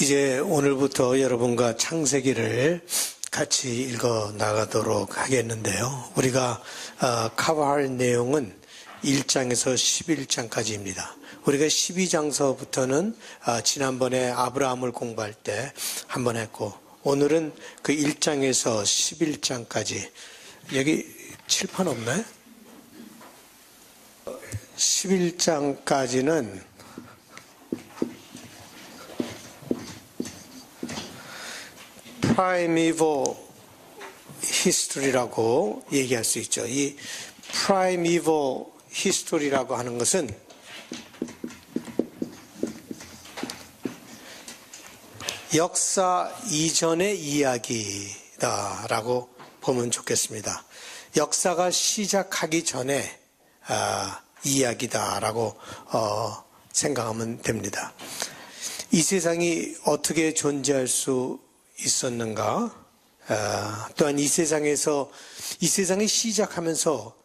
이제 오늘부터 여러분과 창세기를 같이 읽어 나가도록 하겠는데요. 우리가 커버할 내용은 1장에서 11장까지입니다. 우리가 12장서부터는 지난번에 아브라함을 공부할 때 한 번 했고, 오늘은 그 1장에서 11장까지. 여기 칠판 없나요? 11장까지는 primeval history라고 얘기할 수 있죠. 이 primeval history라고 하는 것은 역사 이전의 이야기다라고 보면 좋겠습니다. 역사가 시작하기 전에 이야기다라고 생각하면 됩니다. 이 세상이 어떻게 존재할 수 있었는가? 또한 이 세상이 시작하면서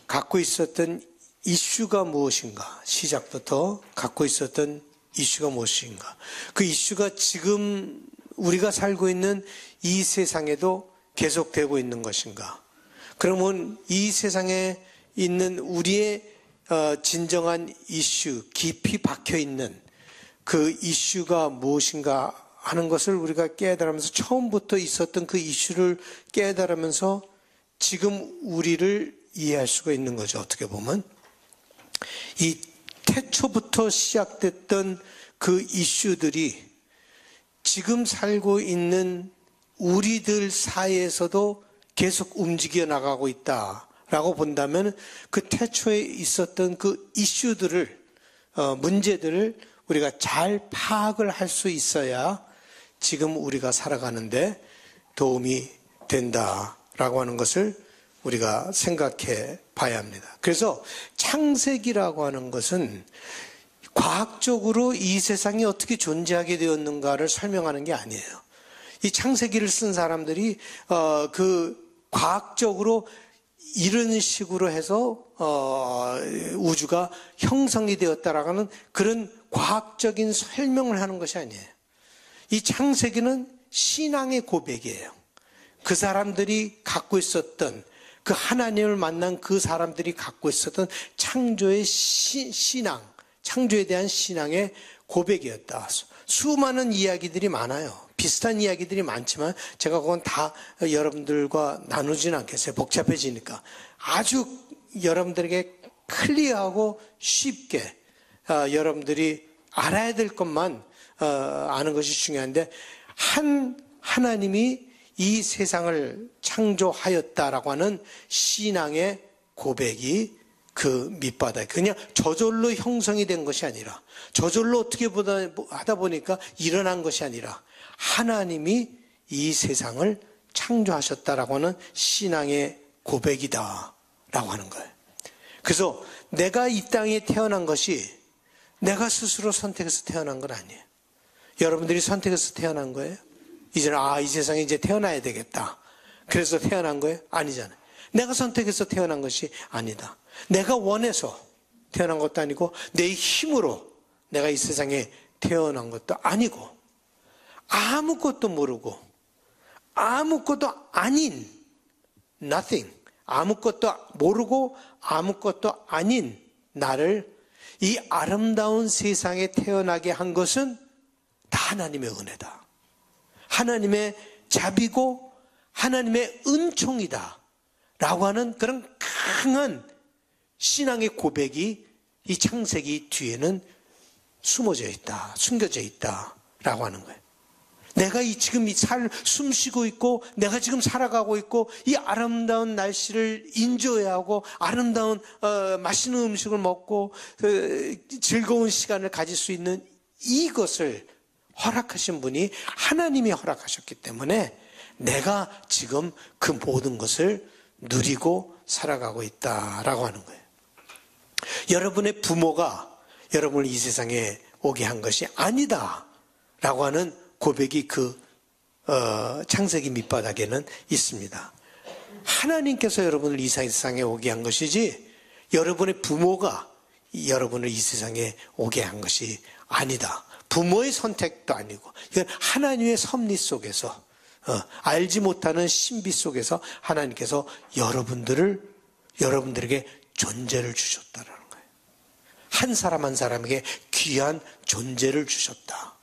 갖고 있었던 이슈가 무엇인가? 시작부터 갖고 있었던 이슈가 무엇인가? 그 이슈가 지금 우리가 살고 있는 이 세상에도 계속되고 있는 것인가? 그러면 이 세상에 있는 우리의 진정한 이슈, 깊이 박혀 있는 그 이슈가 무엇인가 하는 것을 우리가 깨달으면서, 처음부터 있었던 그 이슈를 깨달으면서 지금 우리를 이해할 수가 있는 거죠. 어떻게 보면 이 태초부터 시작됐던 그 이슈들이 지금 살고 있는 우리들 사이에서도 계속 움직여 나가고 있다라고 본다면, 그 태초에 있었던 그 이슈들을, 문제들을 우리가 잘 파악을 할 수 있어야 지금 우리가 살아가는데 도움이 된다라고 하는 것을 우리가 생각해 봐야 합니다. 그래서 창세기라고 하는 것은 과학적으로 이 세상이 어떻게 존재하게 되었는가를 설명하는 게 아니에요. 이 창세기를 쓴 사람들이 그 과학적으로 이런 식으로 해서 우주가 형성이 되었다라고 하는 그런 과학적인 설명을 하는 것이 아니에요. 이 창세기는 신앙의 고백이에요. 그 사람들이 갖고 있었던, 그 하나님을 만난 그 사람들이 갖고 있었던 창조의 신앙, 창조에 대한 신앙의 고백이었다. 수많은 이야기들이 많아요. 비슷한 이야기들이 많지만 제가 그건 다 여러분들과 나누지는 않겠어요. 복잡해지니까. 아주 여러분들에게 클리어하고 쉽게 여러분들이 알아야 될 것만 아는 것이 중요한데, 하나님이 이 세상을 창조하였다라고 하는 신앙의 고백이 그 밑바닥에, 그냥 저절로 형성이 된 것이 아니라, 저절로 어떻게 하다 보니까 일어난 것이 아니라, 하나님이 이 세상을 창조하셨다라고 하는 신앙의 고백이다라고 하는 거예요. 그래서 내가 이 땅에 태어난 것이 내가 스스로 선택해서 태어난 건 아니에요. 여러분들이 선택해서 태어난 거예요? 이제는 이 세상에 이제 태어나야 되겠다, 그래서 태어난 거예요? 아니잖아요. 내가 선택해서 태어난 것이 아니다. 내가 원해서 태어난 것도 아니고, 내 힘으로 내가 이 세상에 태어난 것도 아니고, 아무것도 모르고 아무것도 아닌 nothing, 아무것도 모르고 아무것도 아닌 나를 이 아름다운 세상에 태어나게 한 것은 다 하나님의 은혜다. 하나님의 자비고 하나님의 은총이다 라고 하는 그런 강한 신앙의 고백이 이 창세기 뒤에는 숨어져 있다, 숨겨져 있다 라고 하는 거예요. 내가 지금 숨 쉬고 있고, 내가 지금 살아가고 있고, 이 아름다운 날씨를 인조해야 하고, 아름다운 맛있는 음식을 먹고 즐거운 시간을 가질 수 있는 이것을 허락하신 분이 하나님이 허락하셨기 때문에 내가 지금 그 모든 것을 누리고 살아가고 있다라고 하는 거예요. 여러분의 부모가 여러분을 이 세상에 오게 한 것이 아니다라고 하는 고백이 그 창세기 밑바닥에는 있습니다. 하나님께서 여러분을 이 세상에 오게 한 것이지, 여러분의 부모가 여러분을 이 세상에 오게 한 것이 아니다. 부모의 선택도 아니고 이건 하나님의 섭리 속에서 알지 못하는 신비 속에서 하나님께서 여러분들에게 존재를 주셨다라는 거예요. 한 사람 한 사람에게 귀한 존재를 주셨다.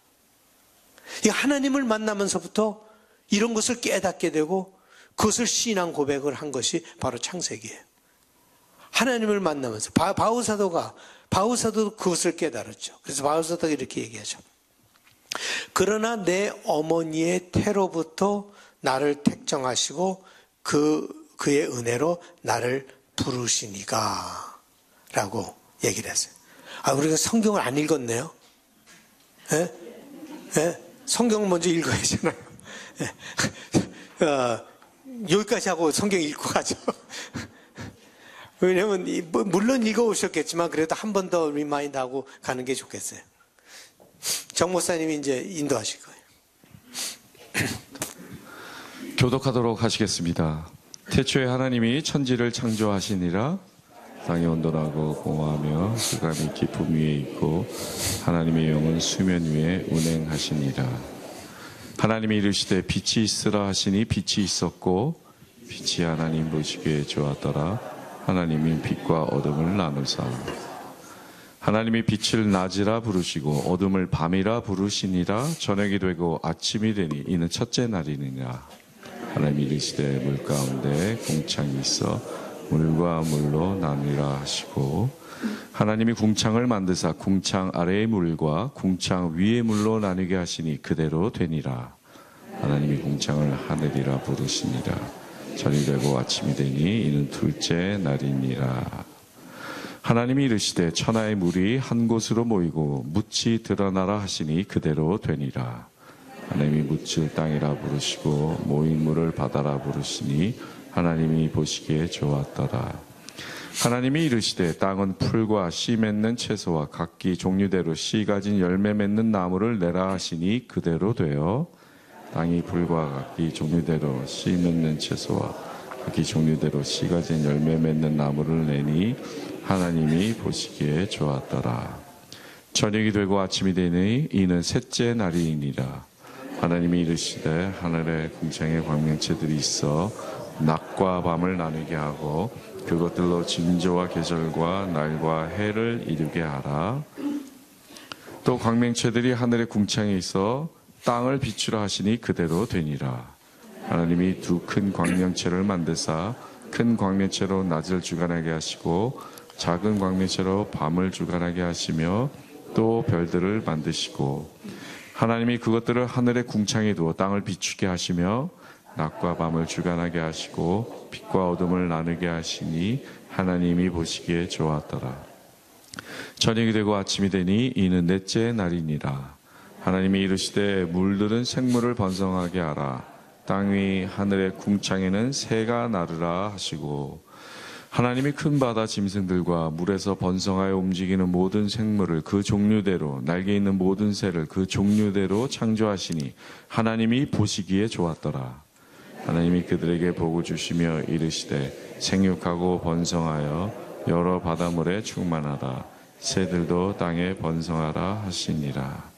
이 하나님을 만나면서부터 이런 것을 깨닫게 되고 그것을 신앙 고백을 한 것이 바로 창세기예요. 하나님을 만나면서 바울사도도 그것을 깨달았죠. 그래서 바울사도가 이렇게 얘기하죠. 그러나 내 어머니의 태로부터 나를 택정하시고 그의 은혜로 나를 부르시니까 라고 얘기를 했어요. 우리가 성경을 안 읽었네요. 예? 예? 성경을 먼저 읽어야 하잖아요. 예. 여기까지 하고 성경 읽고 가죠. 왜냐면 물론 읽어오셨겠지만 그래도 한 번 더 리마인드하고 가는 게 좋겠어요. 정 목사님이 이제 인도하실 거예요. 교독하도록 하시겠습니다. 태초에 하나님이 천지를 창조하시니라. 땅이 온돈하고 공허하며 흑암이 깊음 위에 있고 하나님의 영은 수면 위에 운행하시니라. 하나님이 이르시되 빛이 있으라 하시니 빛이 있었고 빛이 하나님 보시기에 좋았더라. 하나님이 빛과 어둠을 나누사 하나님이 빛을 낮이라 부르시고 어둠을 밤이라 부르시니라. 저녁이 되고 아침이 되니 이는 첫째 날이니라. 하나님이 이르시되 물 가운데 궁창이 있어 물과 물로 나누라 하시고 하나님이 궁창을 만드사 궁창 아래의 물과 궁창 위의 물로 나누게 하시니 그대로 되니라. 하나님이 궁창을 하늘이라 부르시니라. 저녁이 되고 아침이 되니 이는 둘째 날이니라. 하나님이 이르시되 천하의 물이 한 곳으로 모이고 묻이 드러나라 하시니 그대로 되니라. 하나님이 묻을 땅이라 부르시고 모인 물을 바다라 부르시니 하나님이 보시기에 좋았더라. 하나님이 이르시되 땅은 풀과 씨 맺는 채소와 각기 종류대로 씨 가진 열매 맺는 나무를 내라 하시니 그대로 되어 땅이 풀과 각기 종류대로 씨 맺는 채소와 각기 종류대로 씨 가진 열매 맺는 나무를 내니 하나님이 보시기에 좋았더라. 저녁이 되고 아침이 되니 이는 셋째 날이니라. 하나님이 이르시되 하늘에 궁창의 광명체들이 있어 낮과 밤을 나누게 하고 그것들로 징조와 계절과 날과 해를 이루게 하라. 또 광명체들이 하늘의 궁창에 있어 땅을 비추라 하시니 그대로 되니라. 하나님이 두 큰 광명체를 만드사 큰 광명체로 낮을 주관하게 하시고 작은 광명체로 밤을 주관하게 하시며 또 별들을 만드시고 하나님이 그것들을 하늘의 궁창에 두어 땅을 비추게 하시며 낮과 밤을 주관하게 하시고 빛과 어둠을 나누게 하시니 하나님이 보시기에 좋았더라. 저녁이 되고 아침이 되니 이는 넷째 날이니라. 하나님이 이르시되 물들은 생물을 번성하게 하라. 땅 위 하늘의 궁창에는 새가 나르라 하시고 하나님이 큰 바다 짐승들과 물에서 번성하여 움직이는 모든 생물을 그 종류대로 날개 있는 모든 새를 그 종류대로 창조하시니 하나님이 보시기에 좋았더라. 하나님이 그들에게 복을 주시며 이르시되 생육하고 번성하여 여러 바다물에 충만하라. 새들도 땅에 번성하라 하시니라.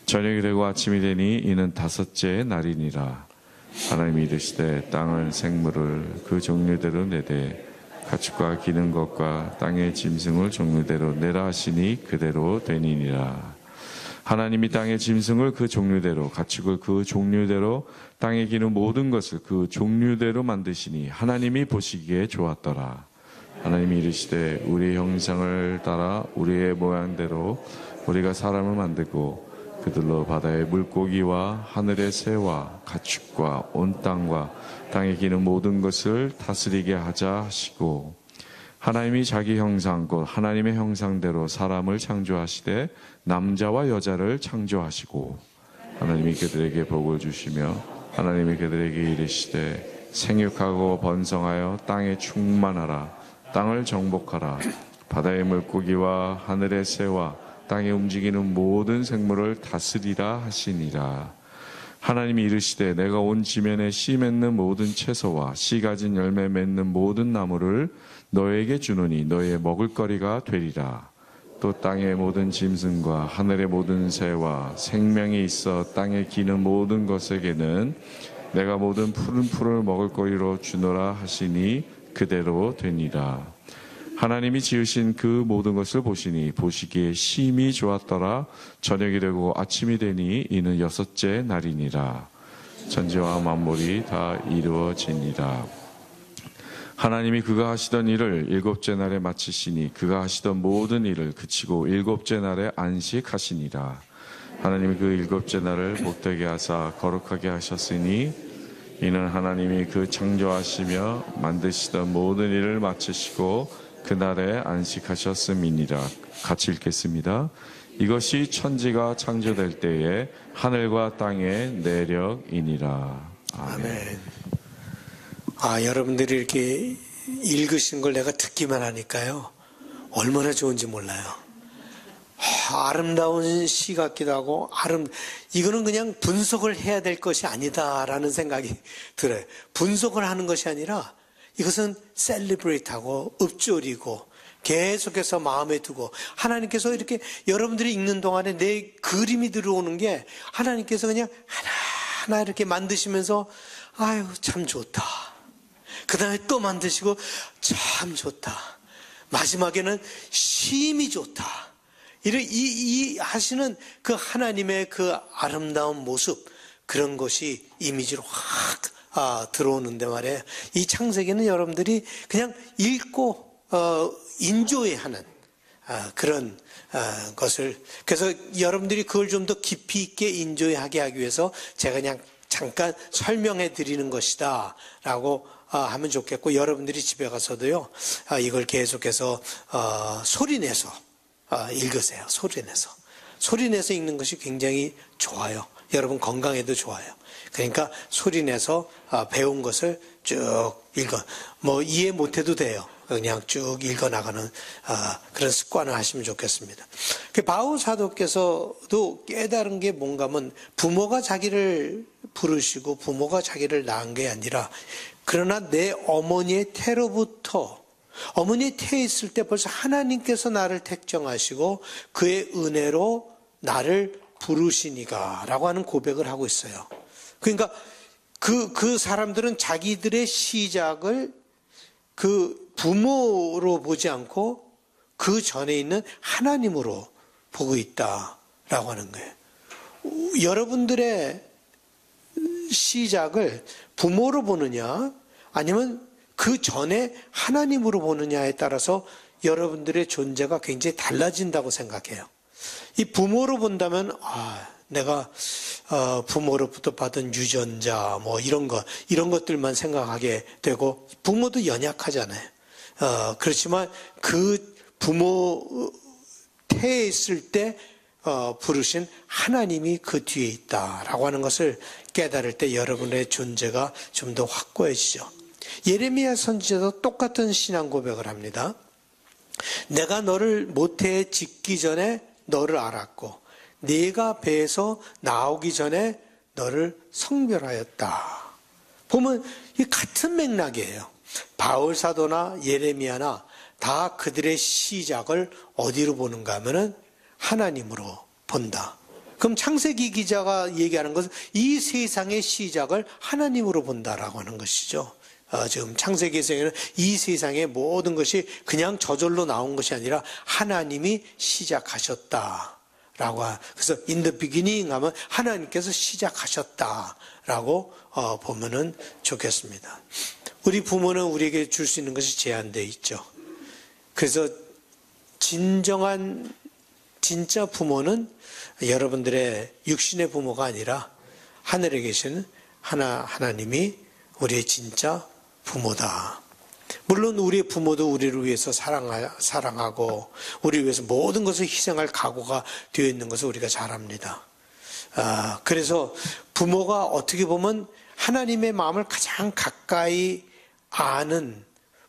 저녁이 되고 아침이 되니 이는 다섯째 날이니라. 하나님이 이르시되 땅은 생물을 그 종류대로 내되 가축과 기는 것과 땅의 짐승을 종류대로 내라 하시니 그대로 되니니라. 하나님이 땅의 짐승을 그 종류대로 가축을 그 종류대로 땅에 기는 모든 것을 그 종류대로 만드시니 하나님이 보시기에 좋았더라. 하나님이 이르시되 우리의 형상을 따라 우리의 모양대로 우리가 사람을 만들고 그들로 바다의 물고기와 하늘의 새와 가축과 온 땅과 땅에 기는 모든 것을 다스리게 하자 하시고 하나님이 자기 형상 곧 하나님의 형상대로 사람을 창조하시되 남자와 여자를 창조하시고 하나님이 그들에게 복을 주시며 하나님이 그들에게 이르시되 생육하고 번성하여 땅에 충만하라. 땅을 정복하라. 바다의 물고기와 하늘의 새와 땅에 움직이는 모든 생물을 다스리라 하시니라. 하나님이 이르시되 내가 온 지면에 씨 맺는 모든 채소와 씨 가진 열매 맺는 모든 나무를 너에게 주노니 너의 먹을거리가 되리라. 또 땅의 모든 짐승과 하늘의 모든 새와 생명이 있어 땅에 기는 모든 것에게는 내가 모든 푸른 풀을 먹을 거리로 주노라 하시니 그대로 되니라. 하나님이 지으신 그 모든 것을 보시니 보시기에 심히 좋았더라. 저녁이 되고 아침이 되니 이는 6째 날이니라. 천지와 만물이 다 이루어지니라. 하나님이 그가 하시던 일을 7째 날에 마치시니 그가 하시던 모든 일을 그치고 7째 날에 안식하시니라. 하나님이 그 7째 날을 복되게 하사 거룩하게 하셨으니 이는 하나님이 그 창조하시며 만드시던 모든 일을 마치시고 그날에 안식하셨음이니라. 같이 읽겠습니다. 이것이 천지가 창조될 때에 하늘과 땅의 내력이니라. 아멘. 여러분들이 이렇게 읽으신 걸 내가 듣기만 하니까요, 얼마나 좋은지 몰라요. 아름다운 시 같기도 하고, 이거는 그냥 분석을 해야 될 것이 아니다라는 생각이 들어요. 분석을 하는 것이 아니라 이것은 셀리브레이트하고 읊조리고 계속해서 마음에 두고, 하나님께서 이렇게 여러분들이 읽는 동안에 내 그림이 들어오는 게 하나님께서 그냥 하나하나 이렇게 만드시면서 아유 참 좋다, 그 다음에 또 만드시고 참 좋다, 마지막에는 심히 좋다, 이 하시는 그 하나님의 그 아름다운 모습, 그런 것이 이미지로 확 들어오는데 말이에요. 이 창세기는 여러분들이 그냥 읽고 인조해하는 그런 것을, 그래서 여러분들이 그걸 좀 더 깊이 있게 인조하게 하기 위해서 제가 그냥 잠깐 설명해 드리는 것이다 라고 하면 좋겠고, 여러분들이 집에 가서도요 이걸 계속해서 소리내서 읽으세요. 소리내서 읽는 것이 굉장히 좋아요. 여러분 건강에도 좋아요. 그러니까 소리내서 배운 것을 쭉 이해 못해도 돼요. 그냥 쭉 읽어나가는 그런 습관을 하시면 좋겠습니다. 바울 사도께서도 깨달은 게 뭔가 하면, 부모가 자기를 부르시고 부모가 자기를 낳은 게 아니라, 그러나 내 어머니의 태로부터, 어머니의 태에 있을 때 벌써 하나님께서 나를 택정하시고 그의 은혜로 나를 부르시니가 라고 하는 고백을 하고 있어요. 그러니까 그 사람들은 자기들의 시작을 그 부모로 보지 않고 그 전에 있는 하나님으로 보고 있다라고 하는 거예요. 여러분들의 시작을 부모로 보느냐 아니면 그 전에 하나님으로 보느냐에 따라서 여러분들의 존재가 굉장히 달라진다고 생각해요. 이 부모로 본다면 내가 부모로부터 받은 유전자 이런 것들만 생각하게 되고, 부모도 연약하잖아요. 그렇지만 그 부모 태에 있을 때 부르신 하나님이 그 뒤에 있다라고 하는 것을 깨달을 때 여러분의 존재가 좀 더 확고해지죠. 예레미야 선지자도 똑같은 신앙 고백을 합니다. 내가 너를 모태에 짓기 전에 너를 알았고 네가 배에서 나오기 전에 너를 성별하였다. 보면 이 같은 맥락이에요. 바울 사도나 예레미야나 다 그들의 시작을 어디로 보는가 하면은 하나님으로 본다. 그럼 창세기 기자가 얘기하는 것은 이 세상의 시작을 하나님으로 본다라고 하는 것이죠. 지금 창세기에서는 이 세상의 모든 것이 그냥 저절로 나온 것이 아니라 하나님이 시작하셨다. 그래서 in the beginning 하면 하나님께서 시작하셨다라고 보면은 좋겠습니다. 우리 부모는 우리에게 줄 수 있는 것이 제한되어 있죠. 그래서 진짜 부모는 여러분들의 육신의 부모가 아니라 하늘에 계신 하나님이 우리의 진짜 부모다. 물론 우리의 부모도 우리를 위해서 사랑하고 우리를 위해서 모든 것을 희생할 각오가 되어 있는 것을 우리가 잘 압니다. 그래서 부모가 어떻게 보면 하나님의 마음을 가장 가까이 아는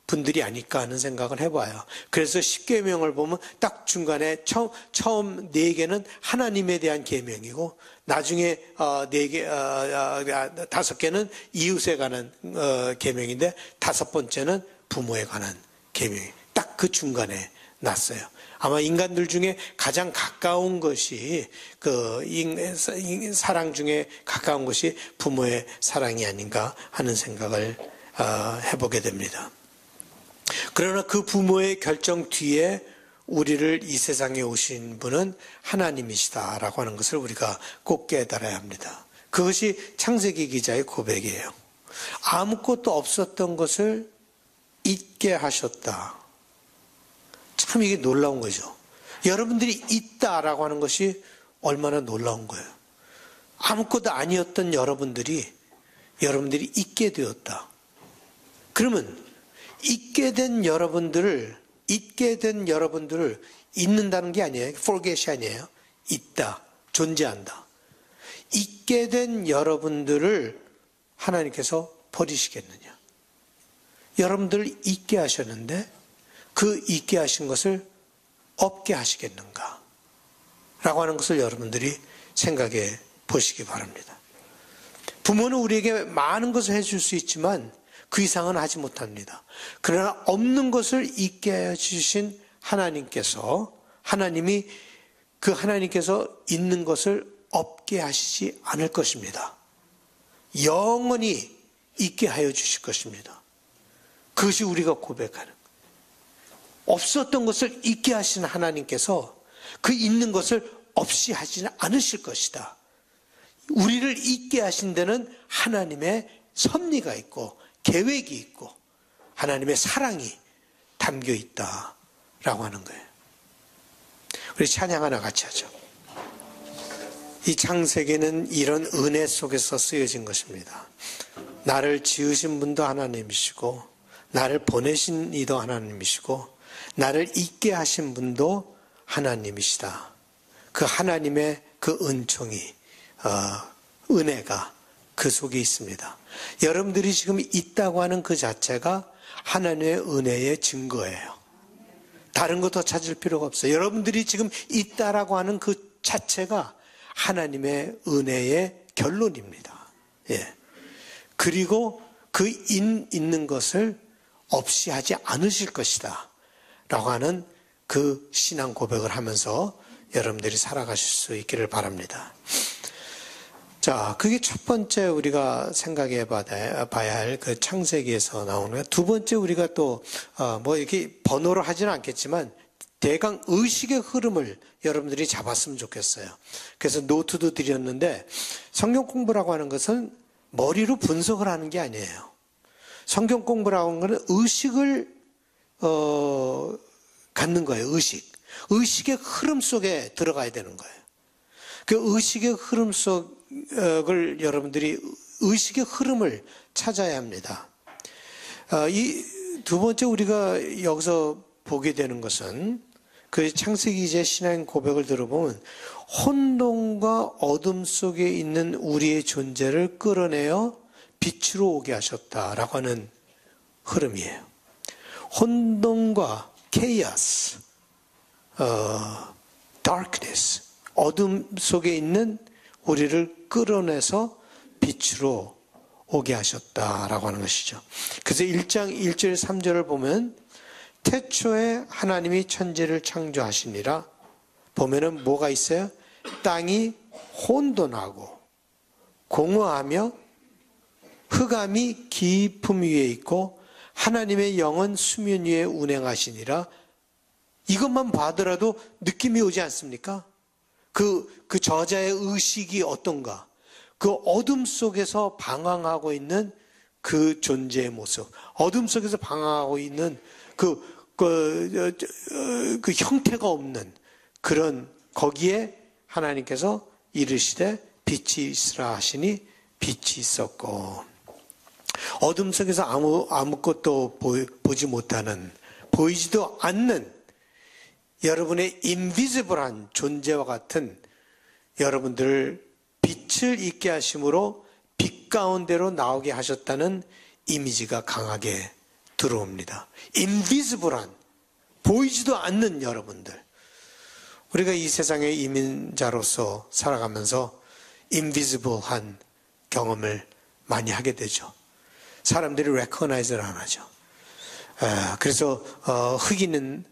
분들이 아닐까 하는 생각을 해봐요. 그래서 10계명을 보면 딱 중간에 처음 4개는 하나님에 대한 계명이고, 나중에 5개는 이웃에 관한 계명인데, 5번째는 부모에 관한 계명이 딱 그 중간에 났어요. 아마 인간들 중에 가장 가까운 것이 사랑 중에 가까운 것이 부모의 사랑이 아닌가 하는 생각을 해보게 됩니다. 그러나 그 부모의 결정 뒤에 우리를 이 세상에 오신 분은 하나님이시다라고 하는 것을 우리가 꼭 깨달아야 합니다. 그것이 창세기 기자의 고백이에요. 아무것도 없었던 것을 있게 하셨다. 참 이게 놀라운 거죠. 여러분들이 있다라고 하는 것이 얼마나 놀라운 거예요. 아무것도 아니었던 여러분들이 있게 되었다. 그러면 있게 된 여러분들을 잊는다는 게 아니에요. forget이 아니에요. 있다. 존재한다. 있게 된 여러분들을 하나님께서 버리시겠느냐. 여러분들을 있게 하셨는데 그 있게 하신 것을 없게 하시겠는가 라고 하는 것을 여러분들이 생각해 보시기 바랍니다. 부모는 우리에게 많은 것을 해줄 수 있지만 그 이상은 하지 못합니다. 그러나 없는 것을 있게 해주신 하나님께서 있는 것을 없게 하시지 않을 것입니다. 영원히 있게 하여 주실 것입니다. 그것이 우리가 고백하는 없었던 것을 있게 하신 하나님께서 그 있는 것을 없이 하지는 않으실 것이다. 우리를 있게 하신 데는 하나님의 섭리가 있고 계획이 있고 하나님의 사랑이 담겨 있다라고 하는 거예요. 우리 찬양 하나 같이 하죠. 이 창세기는 이런 은혜 속에서 쓰여진 것입니다. 나를 지으신 분도 하나님이시고 나를 보내신 이도 하나님이시고 나를 있게 하신 분도 하나님이시다. 그 하나님의 그 은총이 은혜가 그 속에 있습니다. 여러분들이 지금 있다고 하는 그 자체가 하나님의 은혜의 증거예요. 다른 거 더 찾을 필요가 없어요. 여러분들이 지금 있다라고 하는 그 자체가 하나님의 은혜의 결론입니다. 예. 그리고 그 있는 것을 없이 하지 않으실 것이다 라고 하는 그 신앙 고백을 하면서 여러분들이 살아가실 수 있기를 바랍니다. 자, 그게 첫 번째 우리가 생각해 봐야 할 그 창세기에서 나오는 거예요. 두 번째 우리가 또 이렇게 번호로 하지는 않겠지만 대강 의식의 흐름을 여러분들이 잡았으면 좋겠어요. 그래서 노트도 드렸는데 성경 공부라고 하는 것은 머리로 분석을 하는 게 아니에요. 성경 공부라고 하는 것은 의식을 갖는 거예요. 의식의 흐름 속에 들어가야 되는 거예요. 그 의식의 흐름 속을 여러분들이 의식의 흐름을 찾아야 합니다. 이 두 번째 우리가 여기서 보게 되는 것은 그 창세기의 신앙 고백을 들어보면 혼돈과 어둠 속에 있는 우리의 존재를 끌어내어 빛으로 오게 하셨다라고 하는 흐름이에요. 혼돈과 chaos, darkness, 어둠 속에 있는 우리를 끌어내서 빛으로 오게 하셨다라고 하는 것이죠. 그래서 1장 1절 3절을 보면 태초에 하나님이 천지를 창조하시니라 보면은 뭐가 있어요? 땅이 혼돈하고 공허하며 흑암이 깊음 위에 있고 하나님의 영은 수면 위에 운행하시니라. 이것만 봐더라도 느낌이 오지 않습니까? 그 저자의 의식이 어떤가? 그 어둠 속에서 방황하고 있는 그 존재의 모습, 어둠 속에서 방황하고 있는 그 형태가 없는 그런 거기에 하나님께서 이르시되 빛이 있으라 하시니 빛이 있었고, 어둠 속에서 아무것도 보지 못하는, 보이지도 않는 여러분의 인비지블한 존재와 같은 여러분들을 빛을 있게 하심으로 빛 가운데로 나오게 하셨다는 이미지가 강하게 들어옵니다. 인비지블한, 보이지도 않는 여러분들. 우리가 이 세상의 이민자로서 살아가면서 인비지블한 경험을 많이 하게 되죠. 사람들이 recognize를 안 하죠. 그래서 흑인은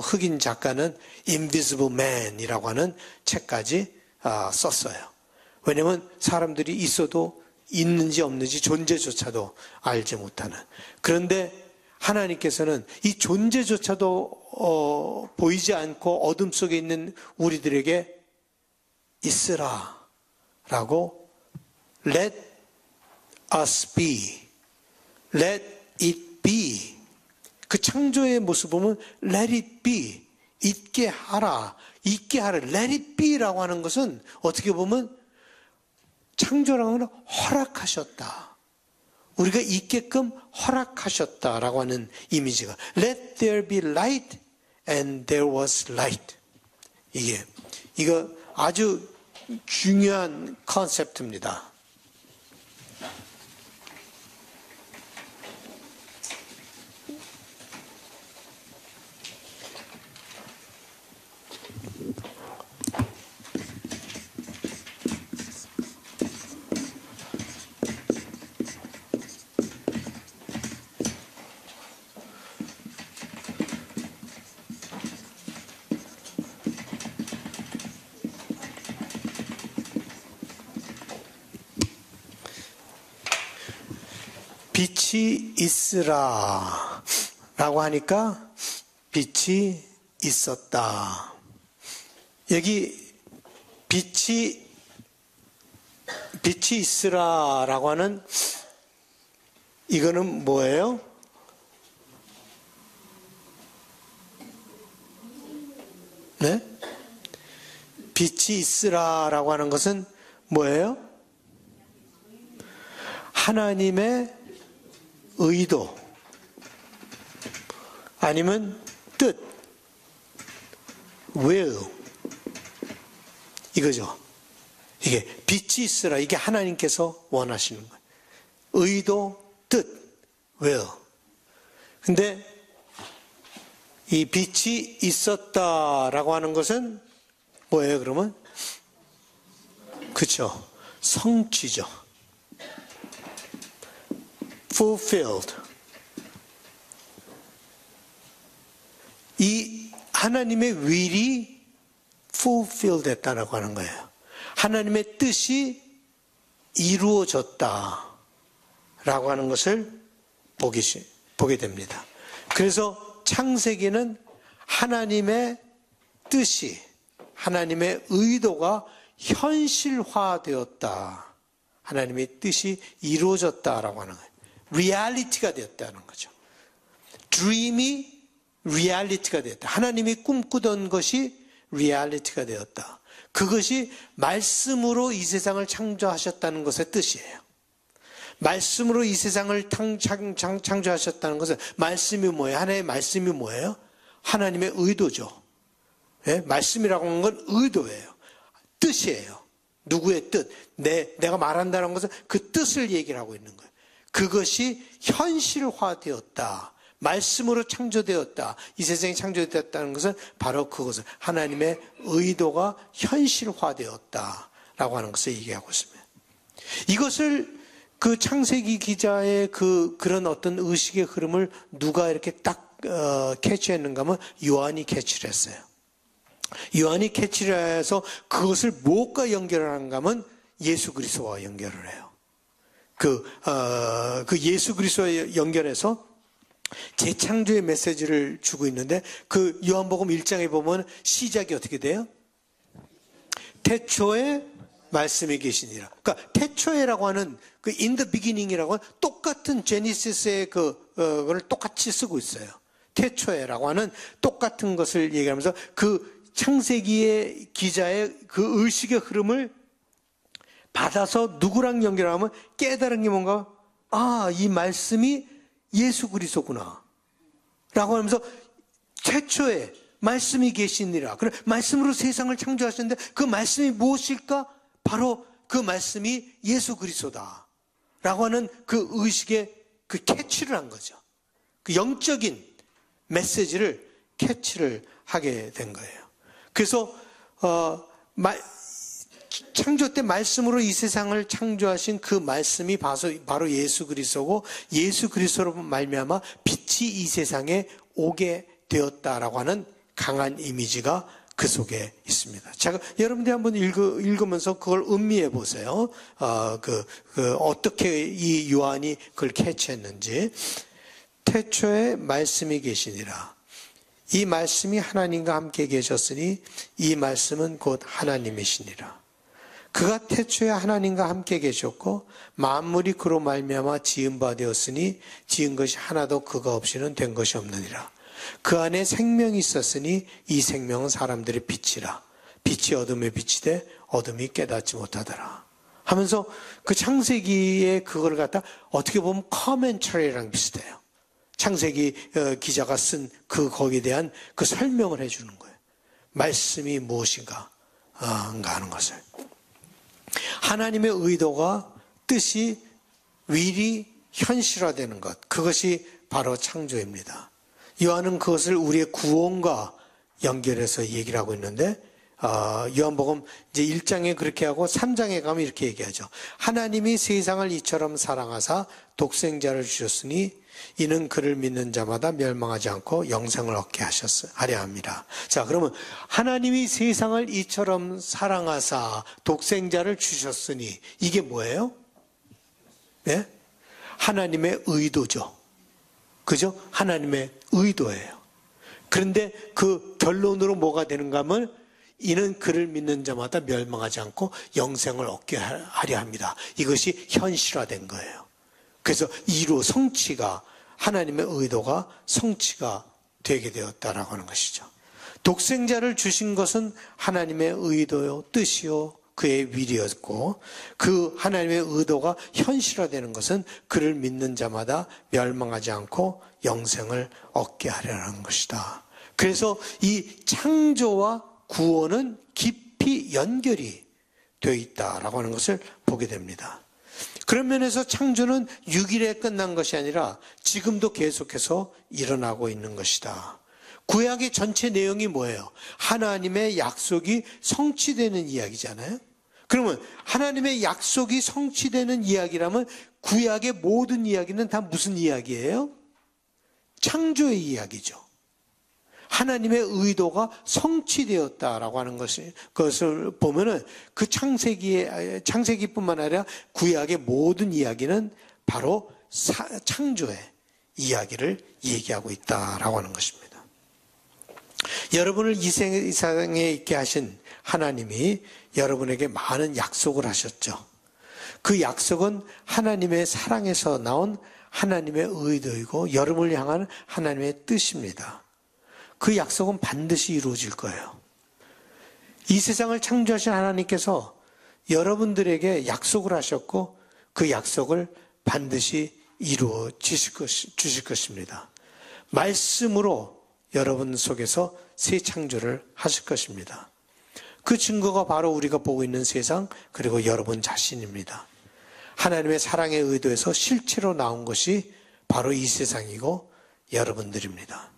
흑인 작가는 Invisible Man이라고 하는 책까지 썼어요. 왜냐하면 사람들이 있어도 있는지 없는지 존재조차도 알지 못하는. 그런데 하나님께서는 이 존재조차도 보이지 않고 어둠 속에 있는 우리들에게 있으라 라고 Let us be, let it be. 그 창조의 모습 보면 let it be, 있게 하라, 있게 하라. let it be라고 하는 것은 어떻게 보면 창조라고 하는 허락하셨다. 우리가 있게끔 허락하셨다라고 하는 이미지가 Let there be light and there was light. 이거 아주 중요한 컨셉트입니다. 빛이 있으라 라고 하니까 빛이 있었다. 여기 빛이 있으라 라고 하는 이거는 뭐예요? 네? 빛이 있으라 라고 하는 것은 뭐예요? 하나님의 의도 아니면 뜻, will 이거죠. 이게 빛이 있으라 이게 하나님께서 원하시는 거예요. 의도, 뜻, will. 근데 이 빛이 있었다라고 하는 것은 뭐예요? 그러면 그렇죠. 성취죠. fulfilled. 이 하나님의 will이 fulfilled 됐다라고 하는 거예요. 하나님의 뜻이 이루어졌다라고 하는 것을 보게 됩니다. 그래서 창세기는 하나님의 뜻이, 하나님의 의도가 현실화되었다. 하나님의 뜻이 이루어졌다라고 하는 거예요. 리얼리티가 되었다는 거죠. 드림이 리얼리티가 되었다. 하나님이 꿈꾸던 것이 리얼리티가 되었다. 그것이 말씀으로 이 세상을 창조하셨다는 것의 뜻이에요. 말씀으로 이 세상을 창조하셨다는 것은 말씀이 뭐예요? 하나님의 말씀이 뭐예요? 하나님의 의도죠. 네? 말씀이라고 하는 건 의도예요. 뜻이에요. 누구의 뜻? 내가 말한다는 것은 그 뜻을 얘기를 하고 있는 거예요. 그것이 현실화되었다. 말씀으로 창조되었다. 이 세상이 창조되었다는 것은 바로 그것은 하나님의 의도가 현실화되었다. 라고 하는 것을 얘기하고 있습니다. 이것을 그 창세기 기자의 그런 어떤 의식의 흐름을 누가 이렇게 딱 캐치했는가 하면 요한이 캐치를 했어요. 요한이 캐치를 해서 그것을 무엇과 연결하는가 하면 예수 그리스도와 연결을 해요. 그 예수 그리스도와 연결해서 재창조의 메시지를 주고 있는데 그 요한복음 1장에 보면 시작이 어떻게 돼요? 태초에 말씀이 계시니라. 그러니까 태초에라고 하는 그 in the beginning이라고 하는 똑같은 제니시스의 그걸 똑같이 쓰고 있어요. 태초에라고 하는 똑같은 것을 얘기하면서 그 창세기의 기자의 그 의식의 흐름을 받아서 누구랑 연결하면 깨달은 게 뭔가 이 말씀이 예수 그리스도구나 라고 하면서 태초에 말씀이 계시니라. 그래 말씀으로 세상을 창조하셨는데 그 말씀이 무엇일까? 바로 그 말씀이 예수 그리스도다 라고 하는 그 의식의 그 캐치를 한 거죠. 그 영적인 메시지를 캐치를 하게 된 거예요. 그래서 창조 때 말씀으로 이 세상을 창조하신 그 말씀이 바로 예수 그리스도고 예수 그리스도로 말미암아 빛이 이 세상에 오게 되었다라고 하는 강한 이미지가 그 속에 있습니다. 자, 여러분들이 한번 읽으면서 그걸 음미해 보세요. 어떻게 이 요한이 그걸 캐치했는지. 태초에 말씀이 계시니라. 이 말씀이 하나님과 함께 계셨으니 이 말씀은 곧 하나님이시니라. 그가 태초에 하나님과 함께 계셨고 만물이 그로 말미암아 지은 바 되었으니 지은 것이 하나도 그가 없이는 된 것이 없느니라. 그 안에 생명이 있었으니 이 생명은 사람들의 빛이라. 빛이 어둠에 비치되 어둠이 깨닫지 못하더라. 하면서 그 창세기의 그걸 갖다 어떻게 보면 커멘터리랑 비슷해요. 창세기 기자가 쓴 거기에 대한 그 설명을 해주는 거예요. 말씀이 무엇인가 하는 것을. 하나님의 의도가 뜻이 미리 현실화되는 것, 그것이 바로 창조입니다. 요한은 그것을 우리의 구원과 연결해서 얘기를 하고 있는데 요한복음 이제 1장에 그렇게 하고 3장에 가면 이렇게 얘기하죠. 하나님이 세상을 이처럼 사랑하사 독생자를 주셨으니 이는 그를 믿는 자마다 멸망하지 않고 영생을 얻게 하려 합니다. 자, 그러면 하나님이 세상을 이처럼 사랑하사 독생자를 주셨으니 이게 뭐예요? 네? 하나님의 의도죠. 그죠? 하나님의 의도예요. 그런데 그 결론으로 뭐가 되는가 하면 이는 그를 믿는 자마다 멸망하지 않고 영생을 얻게 하려 합니다. 이것이 현실화된 거예요. 그래서 성취가 하나님의 의도가 성취가 되게 되었다라고 하는 것이죠. 독생자를 주신 것은 하나님의 의도요, 뜻이요, 그의 위리였고 그 하나님의 의도가 현실화되는 것은 그를 믿는 자마다 멸망하지 않고 영생을 얻게 하려는 것이다. 그래서 이 창조와 구원은 깊이 연결이 되어 있다라고 하는 것을 보게 됩니다. 그런 면에서 창조는 6일에 끝난 것이 아니라 지금도 계속해서 일어나고 있는 것이다. 구약의 전체 내용이 뭐예요? 하나님의 약속이 성취되는 이야기잖아요. 그러면 하나님의 약속이 성취되는 이야기라면 구약의 모든 이야기는 다 무슨 이야기예요? 창조의 이야기죠. 하나님의 의도가 성취되었다라고 하는 것을 보면은 그 창세기뿐만 아니라 구약의 모든 이야기는 바로 창조의 이야기를 얘기하고 있다라고 하는 것입니다. 여러분을 이 세상에 있게 하신 하나님이 여러분에게 많은 약속을 하셨죠. 그 약속은 하나님의 사랑에서 나온 하나님의 의도이고 여러분을 향한 하나님의 뜻입니다. 그 약속은 반드시 이루어질 거예요. 이 세상을 창조하신 하나님께서 여러분들에게 약속을 하셨고 그 약속을 반드시 이루어 주실 것입니다. 말씀으로 여러분 속에서 새 창조를 하실 것입니다. 그 증거가 바로 우리가 보고 있는 세상 그리고 여러분 자신입니다. 하나님의 사랑의 의도에서 실체로 나온 것이 바로 이 세상이고 여러분들입니다.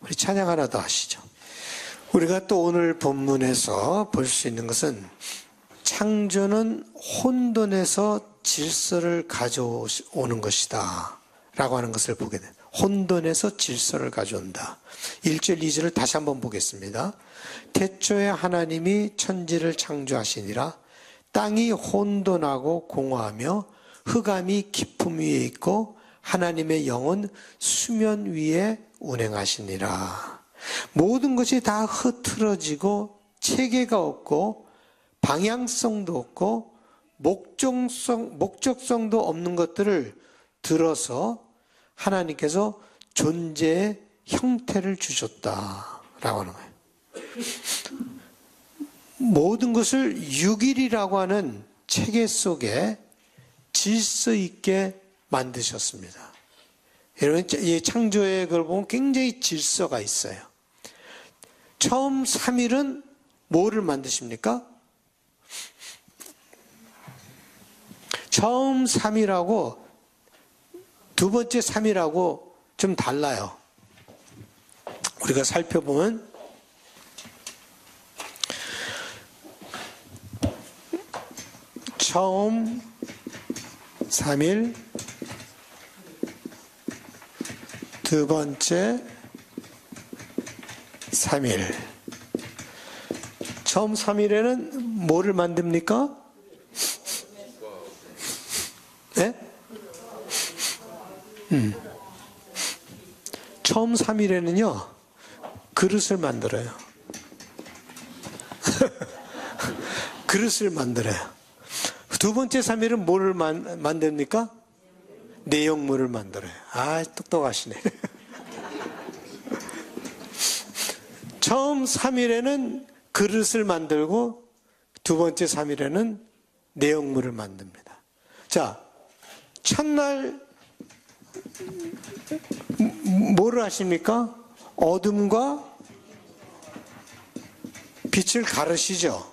우리 찬양 하나 더 하시죠. 우리가 또 오늘 본문에서 볼 수 있는 것은 창조는 혼돈에서 질서를 가져오는 것이다 라고 하는 것을 보게 됩니다. 혼돈에서 질서를 가져온다. 1절 2절을 다시 한번 보겠습니다. 태초에 하나님이 천지를 창조하시니라. 땅이 혼돈하고 공허하며 흑암이 깊음 위에 있고 하나님의 영은 수면 위에 운행하시니라. 모든 것이 다 흐트러지고 체계가 없고 방향성도 없고 목적성도 없는 것들을 들어서 하나님께서 존재의 형태를 주셨다라고 하는 거예요. 모든 것을 6일이라고 하는 체계 속에 질서 있게 만드셨습니다. 여러분, 이 창조의 걸 보면 굉장히 질서가 있어요. 처음 3일은 뭐를 만드십니까? 처음 3일하고 두 번째 3일하고 좀 달라요. 우리가 살펴보면 처음 3일, 두 번째 3일. 처음 3일에는 뭐를 만듭니까? 네? 처음 3일에는요, 그릇을 만들어요. 그릇을 만들어요. 두 번째 3일은 뭐를 만듭니까? 내용물을 만들어요. 아, 똑똑하시네. 처음 3일에는 그릇을 만들고 두 번째 3일에는 내용물을 만듭니다. 자, 첫날 뭐를 하십니까? 어둠과 빛을 가르시죠.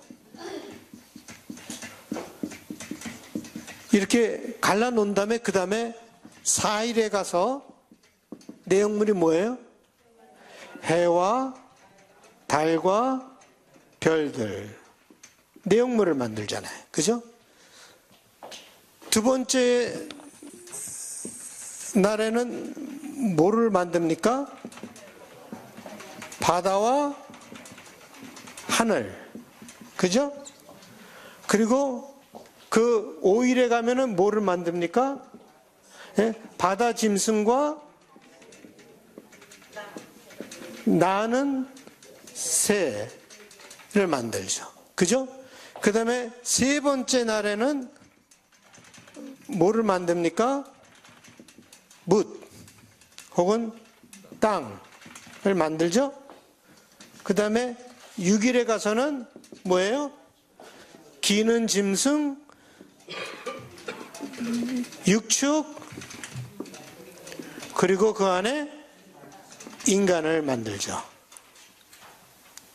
이렇게 갈라놓은 다음에 그 다음에 4일에 가서 내용물이 뭐예요? 해와 달과 별들, 내용물을 만들잖아요. 그죠? 두 번째 날에는 뭐를 만듭니까? 바다와 하늘. 그죠? 그리고 그 5일에 가면은 뭐를 만듭니까? 예? 바다 짐승과 나는 새를 만들죠. 그죠? 그 다음에 세 번째 날에는 뭐를 만듭니까? 뭇 혹은 땅을 만들죠. 그 다음에 6일에 가서는 뭐예요? 기는 짐승, 육축, 그리고 그 안에 인간을 만들죠.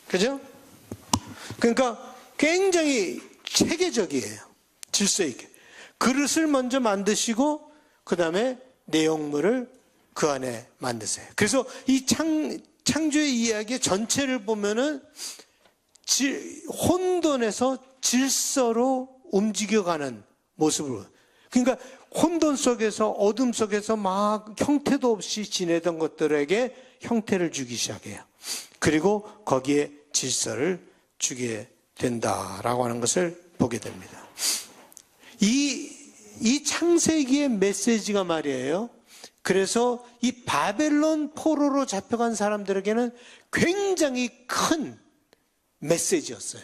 그죠? 그러니까 굉장히 체계적이에요. 질서 있게. 그릇을 먼저 만드시고 그 다음에 내용물을 그 안에 만드세요. 그래서 이 창조의 이야기 전체를 보면은 혼돈에서 질서로 움직여가는 모습으로. 그러니까 혼돈 속에서 어둠 속에서 막 형태도 없이 지내던 것들에게 형태를 주기 시작해요. 그리고 거기에 질서를 주게 된다라고 하는 것을 보게 됩니다. 이 창세기의 메시지가 말이에요. 그래서 이 바벨론 포로로 잡혀간 사람들에게는 굉장히 큰 메시지였어요.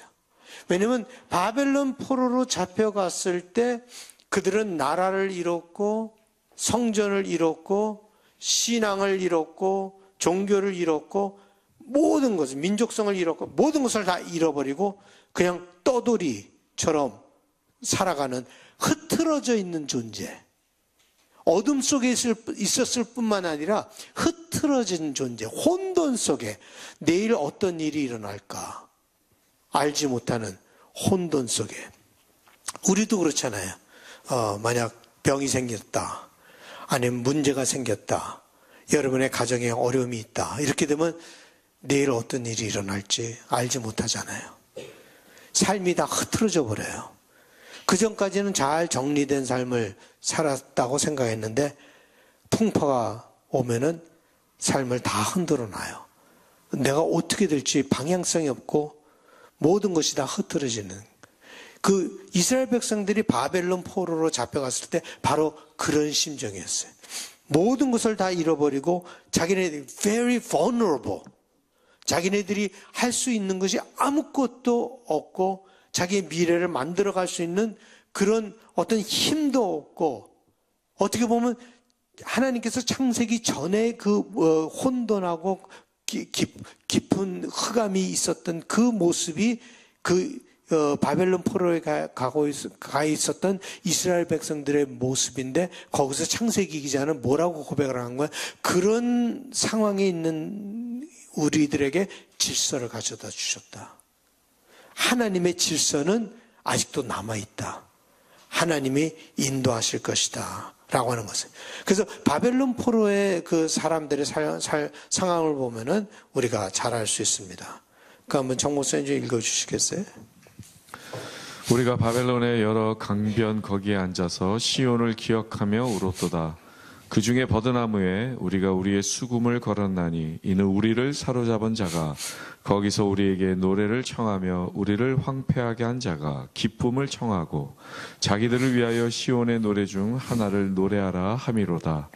왜냐하면 바벨론 포로로 잡혀갔을 때 그들은 나라를 잃었고 성전을 잃었고 신앙을 잃었고 종교를 잃었고 모든 것을, 민족성을 잃었고 모든 것을 다 잃어버리고 그냥 떠돌이처럼 살아가는 흐트러져 있는 존재. 어둠 속에 있었을 뿐만 아니라 흐트러진 존재, 혼돈 속에 내일 어떤 일이 일어날까 알지 못하는 혼돈 속에. 우리도 그렇잖아요. 만약 병이 생겼다, 아니면 문제가 생겼다, 여러분의 가정에 어려움이 있다, 이렇게 되면 내일 어떤 일이 일어날지 알지 못하잖아요. 삶이 다 흐트러져 버려요. 그 전까지는 잘 정리된 삶을 살았다고 생각했는데 풍파가 오면은 삶을 다 흔들어 놔요. 내가 어떻게 될지 방향성이 없고 모든 것이 다 흐트러지는. 그 이스라엘 백성들이 바벨론 포로로 잡혀갔을 때 바로 그런 심정이었어요. 모든 것을 다 잃어버리고 자기네들이 very vulnerable, 자기네들이 할 수 있는 것이 아무것도 없고 자기의 미래를 만들어갈 수 있는 그런 어떤 힘도 없고, 어떻게 보면 하나님께서 창세기 전에 그 혼돈하고 깊은 흑암이 있었던 그 모습이 그 바벨론 포로에 가 있었던 이스라엘 백성들의 모습인데, 거기서 창세기 기자는 뭐라고 고백을 하는 거야? 그런 상황에 있는 우리들에게 질서를 가져다 주셨다. 하나님의 질서는 아직도 남아있다. 하나님이 인도하실 것이다 라고 하는 것을. 그래서 바벨론 포로의 그 사람들의 상황을 보면은 우리가 잘 알 수 있습니다. 그 한번 정 목사님 좀 읽어주시겠어요? 우리가 바벨론의 여러 강변 거기에 앉아서 시온을 기억하며 울었도다. 그 중에 버드나무에 우리가 우리의 수금을 걸었나니 이는 우리를 사로잡은 자가 거기서 우리에게 노래를 청하며 우리를 황폐하게 한 자가 기쁨을 청하고 자기들을 위하여 시온의 노래 중 하나를 노래하라 함이로다.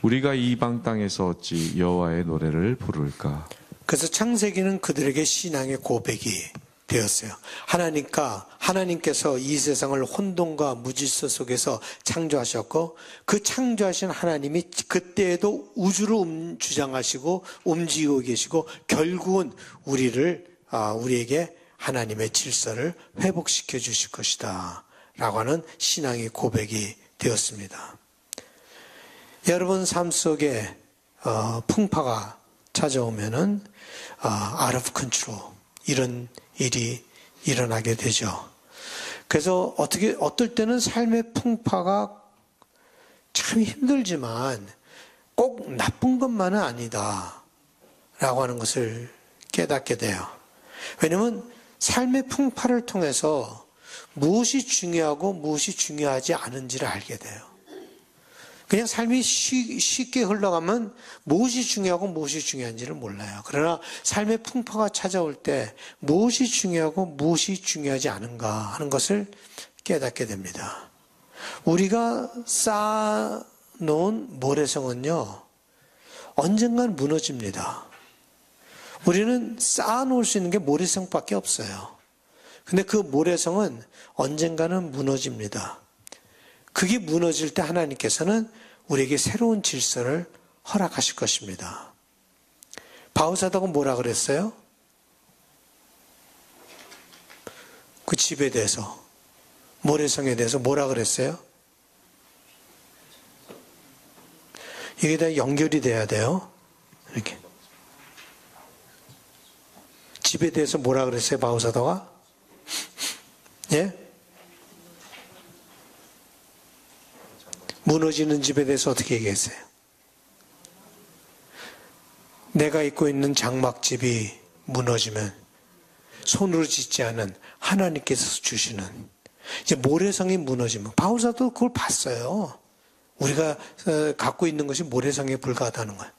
우리가 이방 땅에서 어찌 여호와의 노래를 부를까? 그래서 창세기는 그들에게 신앙의 고백이 되었어요. 하나님께서 이 세상을 혼돈과 무질서 속에서 창조하셨고 그 창조하신 하나님이 그때에도 우주를 주장하시고 움직이고 계시고 결국은 우리에게 하나님의 질서를 회복시켜 주실 것이다 라고 하는 신앙의 고백이 되었습니다. 여러분 삶 속에 풍파가 찾아오면은 out of control 이런 일이 일어나게 되죠. 그래서 어떨 때는 삶의 풍파가 참 힘들지만 꼭 나쁜 것만은 아니다 라고 하는 것을 깨닫게 돼요. 왜냐하면 삶의 풍파를 통해서 무엇이 중요하고 무엇이 중요하지 않은지를 알게 돼요. 그냥 삶이 쉽게 흘러가면 무엇이 중요하고 무엇이 중요한지를 몰라요. 그러나 삶의 풍파가 찾아올 때 무엇이 중요하고 무엇이 중요하지 않은가 하는 것을 깨닫게 됩니다. 우리가 쌓아놓은 모래성은요, 언젠간 무너집니다. 우리는 쌓아놓을 수 있는 게 모래성밖에 없어요. 근데 그 모래성은 언젠가는 무너집니다. 그게 무너질 때 하나님께서는 우리에게 새로운 질서를 허락하실 것입니다. 바울사도가 뭐라 그랬어요? 그 집에 대해서, 모래성에 대해서 뭐라 그랬어요? 이게 다 연결이 돼야 돼요. 이렇게. 집에 대해서 뭐라 그랬어요, 바울사도가? 예? 무너지는 집에 대해서 어떻게 얘기했어요? 내가 입고 있는 장막집이 무너지면 손으로 짓지 않은 하나님께서 주시는 이제 모래성이 무너지면 바울사도 그걸 봤어요. 우리가 갖고 있는 것이 모래성에 불과하다는 거예요.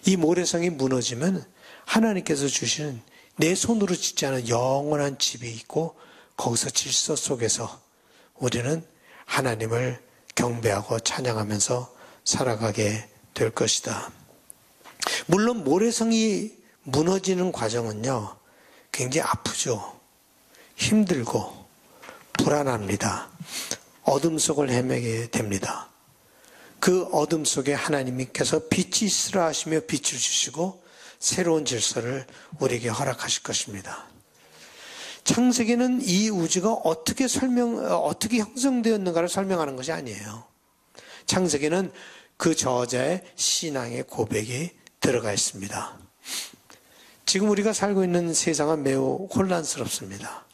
이 모래성이 무너지면 하나님께서 주시는 내 손으로 짓지 않은 영원한 집이 있고 거기서 질서 속에서 우리는 하나님을 경배하고 찬양하면서 살아가게 될 것이다. 물론 모래성이 무너지는 과정은요, 굉장히 아프죠. 힘들고 불안합니다. 어둠 속을 헤매게 됩니다. 그 어둠 속에 하나님께서 빛이 있으라 하시며 빛을 주시고 새로운 질서를 우리에게 허락하실 것입니다. 창세기는 이 우주가 어떻게 형성되었는가를 설명하는 것이 아니에요. 창세기는 그 저자의 신앙의 고백이 들어가 있습니다. 지금 우리가 살고 있는 세상은 매우 혼란스럽습니다.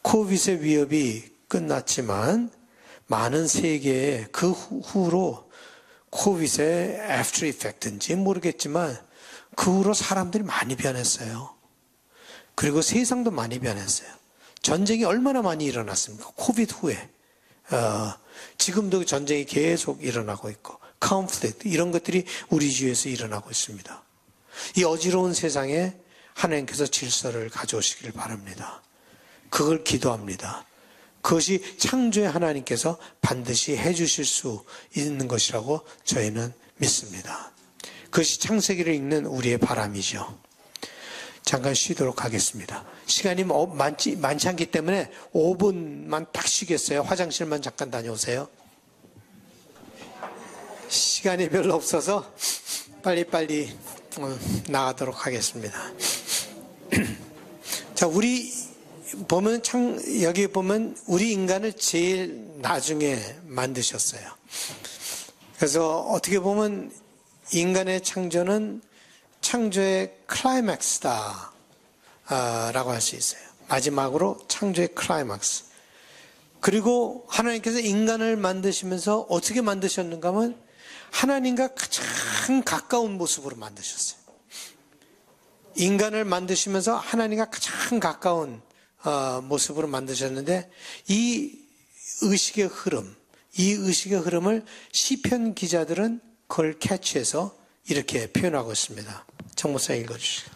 코비드의 위협이 끝났지만 많은 세계에 그 후로 코비드의 애프터 이펙트인지 모르겠지만 그 후로 사람들이 많이 변했어요. 그리고 세상도 많이 변했어요. 전쟁이 얼마나 많이 일어났습니까? 코비드 후에. 지금도 전쟁이 계속 일어나고 있고 컨플릭트 이런 것들이 우리 주위에서 일어나고 있습니다. 이 어지러운 세상에 하나님께서 질서를 가져오시길 바랍니다. 그걸 기도합니다. 그것이 창조의 하나님께서 반드시 해주실 수 있는 것이라고 저희는 믿습니다. 그것이 창세기를 읽는 우리의 바람이죠. 잠깐 쉬도록 하겠습니다. 시간이 많지 않기 때문에 5분만 딱 쉬겠어요. 화장실만 잠깐 다녀오세요. 시간이 별로 없어서 빨리빨리 나가도록 하겠습니다. 자, 여기 보면 우리 인간을 제일 나중에 만드셨어요. 그래서 어떻게 보면 인간의 창조는 창조의 클라이맥스다 라고 할 수 있어요. 마지막으로 창조의 클라이맥스. 그리고 하나님께서 인간을 만드시면서 어떻게 만드셨는가 하면 하나님과 가장 가까운 모습으로 만드셨어요. 인간을 만드시면서 하나님과 가장 가까운 모습으로 만드셨는데 이 의식의 흐름을 시편 기자들은 그걸 캐치해서 이렇게 표현하고 있습니다. 정목사 읽어주시죠.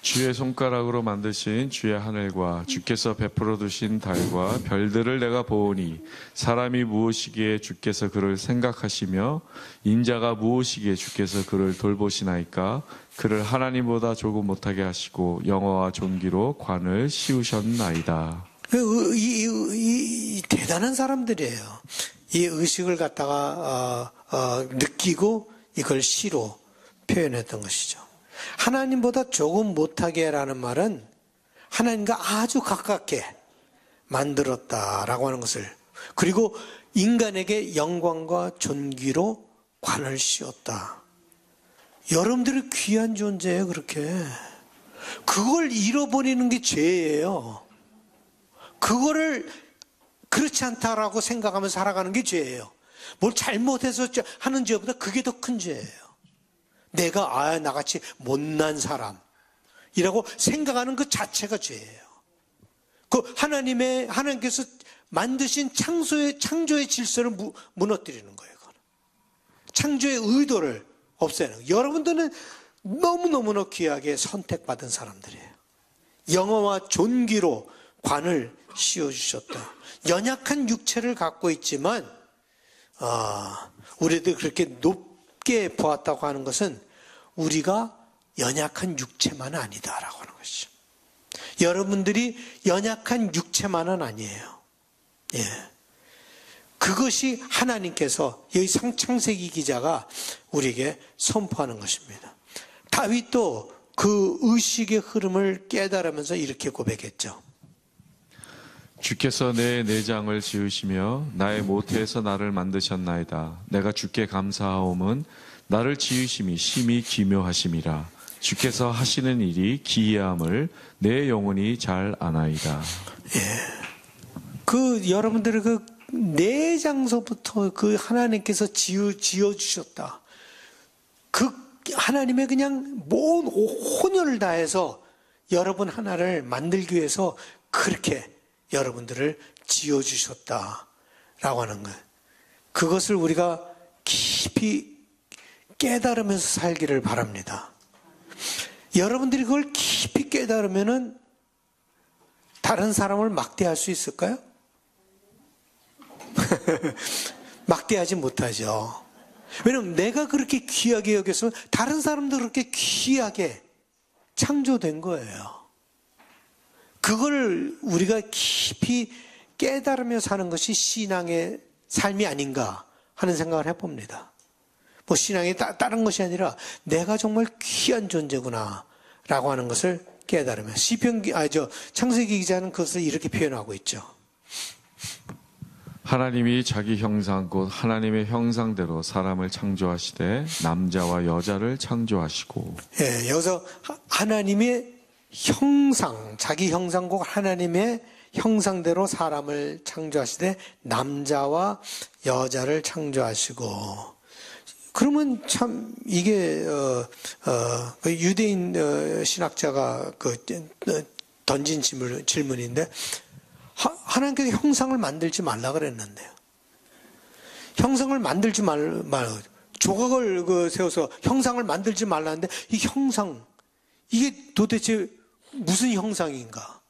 주의 손가락으로 만드신 주의 하늘과 주께서 베풀어 두신 달과 별들을 내가 보오니 사람이 무엇이기에 주께서 그를 생각하시며 인자가 무엇이기에 주께서 그를 돌보시나이까. 그를 하나님보다 조금 못하게 하시고 영어와 존귀로 관을 씌우셨나이다. 이 대단한 사람들이에요. 이 의식을 갖다가 느끼고 이걸 시로 표현했던 것이죠. 하나님보다 조금 못하게라는 말은 하나님과 아주 가깝게 만들었다라고 하는 것을, 그리고 인간에게 영광과 존귀로 관을 씌웠다. 여러분들이 귀한 존재예요. 그렇게 그걸 잃어버리는 게 죄예요. 그거를 그렇지 않다라고 생각하면서 살아가는 게 죄예요. 뭘 잘못해서 하는 죄보다 그게 더 큰 죄예요. 내가 나같이 못난 사람이라고 생각하는 그 자체가 죄예요. 하나님께서 만드신 창조의 질서를 무너뜨리는 거예요. 그거는. 창조의 의도를 없애는 거예요. 여러분들은 너무너무나 귀하게 선택받은 사람들이에요. 영어와 존귀로 관을 씌워주셨다. 연약한 육체를 갖고 있지만 우리도 그렇게 높게 보았다고 하는 것은 우리가 연약한 육체만은 아니다라고 하는 것이죠. 여러분들이 연약한 육체만은 아니에요. 예. 그것이 하나님께서 여기 창세기 기자가 우리에게 선포하는 것입니다. 다윗도 그 의식의 흐름을 깨달으면서 이렇게 고백했죠. 주께서 내 내장을 지으시며 나의 모태에서 나를 만드셨나이다. 내가 주께 감사하옴은 나를 지으심이 심히 기묘하심이라. 주께서 하시는 일이 기이함을 내 영혼이 잘 아나이다. 예. 여러분들의 그 내장서부터 그 하나님께서 지어주셨다. 그 하나님의 그냥 온 혼혈을 다해서 여러분 하나를 만들기 위해서 그렇게 여러분들을 지어주셨다라고 하는 거예요. 그것을 우리가 깊이 깨달으면서 살기를 바랍니다. 여러분들이 그걸 깊이 깨달으면은 다른 사람을 막대할 수 있을까요? 막대하지 못하죠. 왜냐하면 내가 그렇게 귀하게 여겼으면 다른 사람도 그렇게 귀하게 창조된 거예요. 그걸 우리가 깊이 깨달으며 사는 것이 신앙의 삶이 아닌가 하는 생각을 해봅니다. 뭐 신앙이 다른 것이 아니라 내가 정말 귀한 존재구나 라고 하는 것을 깨달으며 창세기 기자는 그것을 이렇게 표현하고 있죠. 하나님이 자기 형상 곧 하나님의 형상대로 사람을 창조하시되 남자와 여자를 창조하시고. 예, 여기서 하나님의 형상, 자기 형상 곧 하나님의 형상대로 사람을 창조하시되 남자와 여자를 창조하시고. 그러면 참 이게 유대인 신학자가 던진 질문인데 하나님께서 형상을 만들지 말라 그랬는데요. 형상을 만들지 말고 조각을 세워서 형상을 만들지 말라는데 이 형상 이게 도대체 무슨 형상인가?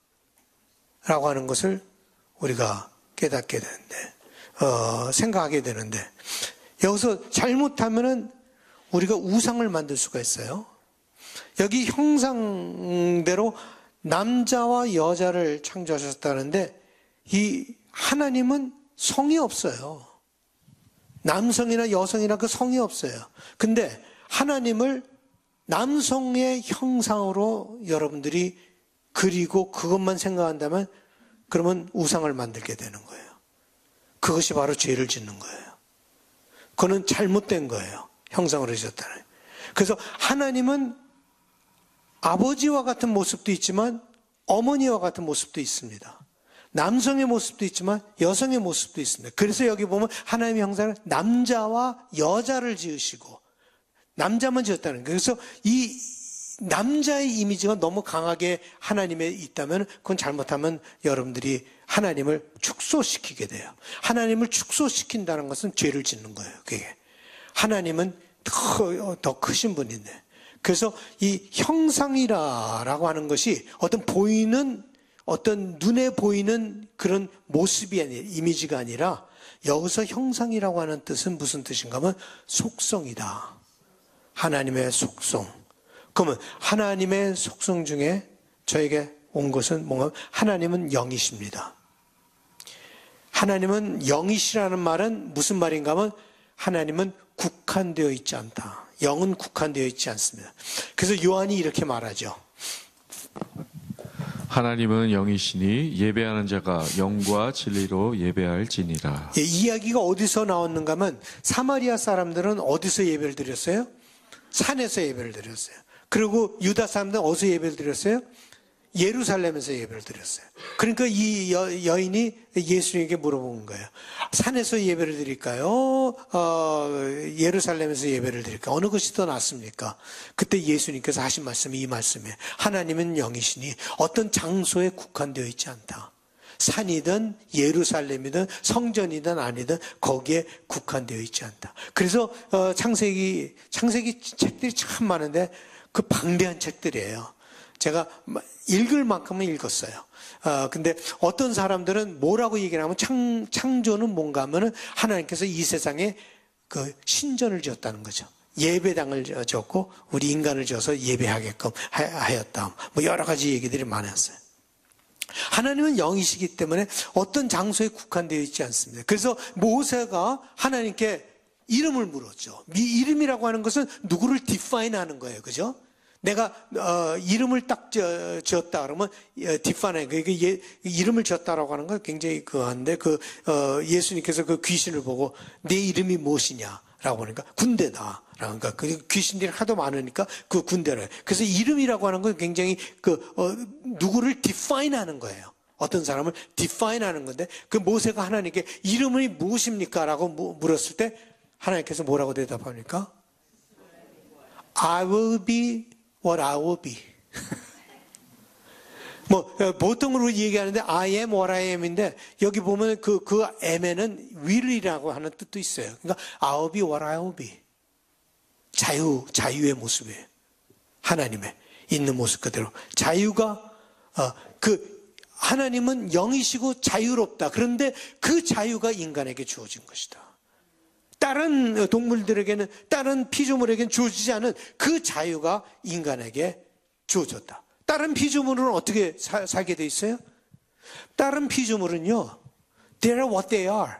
라고 하는 것을 우리가 깨닫게 되는데 생각하게 되는데 여기서 잘못하면은 우리가 우상을 만들 수가 있어요. 여기 형상대로 남자와 여자를 창조하셨다는데 이 하나님은 성이 없어요. 남성이나 여성이나 그 성이 없어요. 근데 하나님을 남성의 형상으로 여러분들이 그리고 그것만 생각한다면 그러면 우상을 만들게 되는 거예요. 그것이 바로 죄를 짓는 거예요. 그거는 잘못된 거예요. 형상으로 지었다는. 그래서 하나님은 아버지와 같은 모습도 있지만 어머니와 같은 모습도 있습니다. 남성의 모습도 있지만 여성의 모습도 있습니다. 그래서 여기 보면 하나님의 형상을 남자와 여자를 지으시고 남자만 지었다는 거예요. 그래서 이 남자의 이미지가 너무 강하게 하나님에 있다면 그건 잘못하면 여러분들이 하나님을 축소시키게 돼요. 하나님을 축소시킨다는 것은 죄를 짓는 거예요. 그게 하나님은 더 크신 분인데. 그래서 이 형상이라고 하는 것이 어떤 눈에 보이는 그런 모습이 아니라, 이미지가 아니라, 여기서 형상이라고 하는 뜻은 무슨 뜻인가 하면 속성이다. 하나님의 속성. 그러면 하나님의 속성 중에 저에게 온 것은 뭔가, 하나님은 영이십니다. 하나님은 영이시라는 말은 무슨 말인가 하면 하나님은 국한되어 있지 않다. 영은 국한되어 있지 않습니다. 그래서 요한이 이렇게 말하죠. 하나님은 영이시니 예배하는 자가 영과 진리로 예배할지니라. 예, 이야기가 어디서 나왔는가 하면 사마리아 사람들은 어디서 예배를 드렸어요? 산에서 예배를 드렸어요. 그리고 유다 사람들은 어디서 예배를 드렸어요? 예루살렘에서 예배를 드렸어요. 그러니까 이 여인이 예수님에게 물어본 거예요. 산에서 예배를 드릴까요? 예루살렘에서 예배를 드릴까요? 어느 것이 더 낫습니까? 그때 예수님께서 하신 말씀이 이 말씀이에요. 하나님은 영이시니 어떤 장소에 국한되어 있지 않다. 산이든 예루살렘이든 성전이든 아니든 거기에 국한되어 있지 않다. 그래서 창세기 책들이 참 많은데 그 방대한 책들이에요. 제가 읽을 만큼은 읽었어요. 근데 어떤 사람들은 뭐라고 얘기를 하면 창조는 뭔가 하면은 하나님께서 이 세상에 그 신전을 지었다는 거죠. 예배당을 지었고 우리 인간을 지어서 예배하게끔 하였다. 뭐 여러 가지 얘기들이 많았어요. 하나님은 영이시기 때문에 어떤 장소에 국한되어 있지 않습니다. 그래서 모세가 하나님께 이름을 물었죠. 이름이라고 하는 것은 누구를 define 하는 거예요. 그죠? 내가 이름을 딱 지었다 그러면 디파네 이름을 지었다라고 하는 건 굉장히 그한데 예수님께서 그 귀신을 보고 내 이름이 무엇이냐라고 하니까 군대다. 그러니까 그 귀신들이 하도 많으니까 그 군대를. 그래서 이름이라고 하는 건 굉장히 누구를 define 하는 거예요. 어떤 사람을 define 하는 건데 그 모세가 하나님께 이름이 무엇입니까?라고 물었을 때 하나님께서 뭐라고 대답합니까? I will be what I will be. 보통으로 얘기하는데 I am what I am인데 여기 보면 그 am에는 will이라고 하는 뜻도 있어요. 그러니까 I will be what I will be. 자유의 모습이에요. 하나님의 있는 모습 그대로. 자유가, 하나님은 영이시고 자유롭다. 그런데 그 자유가 인간에게 주어진 것이다. 다른 동물들에게는, 다른 피조물에게는 주어지지 않은 그 자유가 인간에게 주어졌다. 다른 피조물은 어떻게 살게 돼 있어요? 다른 피조물은요, they are what they are.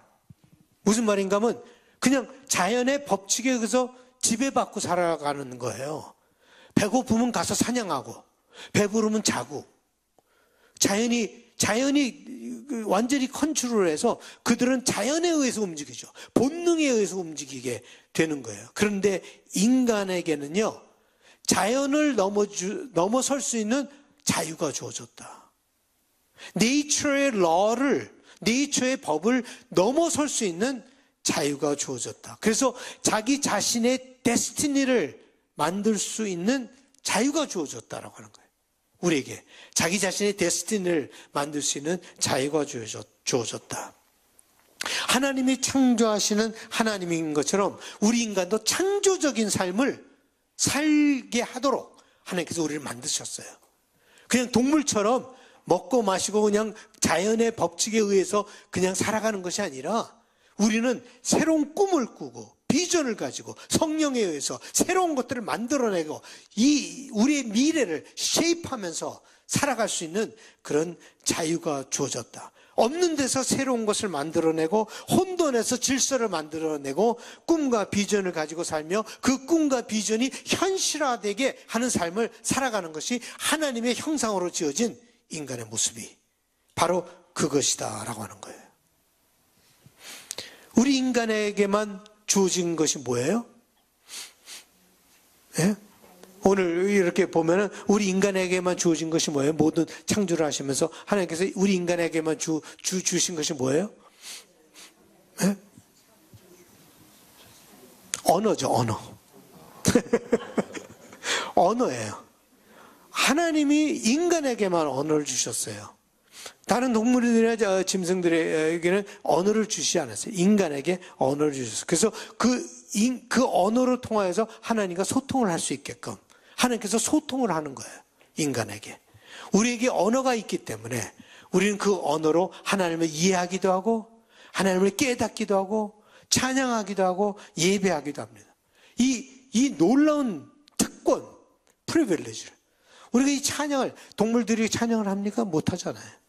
무슨 말인가 하면 그냥 자연의 법칙에 의해서 지배받고 살아가는 거예요. 배고프면 가서 사냥하고, 배부르면 자고. 자연이 완전히 컨트롤해서 그들은 자연에 의해서 움직이죠. 본능에 의해서 움직이게 되는 거예요. 그런데 인간에게는요, 자연을 넘어설 수 있는 자유가 주어졌다. 네이처의 law를, 네이처의 법을 넘어설 수 있는 자유가 주어졌다. 그래서 자기 자신의 데스티니를 만들 수 있는 자유가 주어졌다라고 하는 거예요. 우리에게 자기 자신의 데스티니를 만들 수 있는 자유가 주어졌다. 하나님이 창조하시는 하나님인 것처럼 우리 인간도 창조적인 삶을 살게 하도록 하나님께서 우리를 만드셨어요. 그냥 동물처럼 먹고 마시고 그냥 자연의 법칙에 의해서 그냥 살아가는 것이 아니라 우리는 새로운 꿈을 꾸고 비전을 가지고 성령에 의해서 새로운 것들을 만들어내고 우리의 미래를 쉐입하면서 살아갈 수 있는 그런 자유가 주어졌다. 없는 데서 새로운 것을 만들어내고 혼돈에서 질서를 만들어내고 꿈과 비전을 가지고 살며 그 꿈과 비전이 현실화되게 하는 삶을 살아가는 것이 하나님의 형상으로 지어진 인간의 모습이 바로 그것이다 라고 하는 거예요. 우리 인간에게만 주어진 것이 뭐예요? 예? 오늘 이렇게 보면은 우리 인간에게만 주어진 것이 뭐예요? 모든 창조를 하시면서 하나님께서 우리 인간에게만 주신 것이 뭐예요? 예? 언어죠, 언어. 언어예요. 하나님이 인간에게만 언어를 주셨어요. 다른 동물들이나 짐승들에게는 언어를 주시지 않았어요. 인간에게 언어를 주셨어요. 그래서 그 언어를 통하여서 하나님과 소통을 할 수 있게끔 하나님께서 소통을 하는 거예요. 인간에게. 우리에게 언어가 있기 때문에 우리는 그 언어로 하나님을 이해하기도 하고 하나님을 깨닫기도 하고 찬양하기도 하고 예배하기도 합니다. 이 놀라운 특권, 프리빌리지를 우리가 이 찬양을 동물들이 찬양을 합니까? 못하잖아요.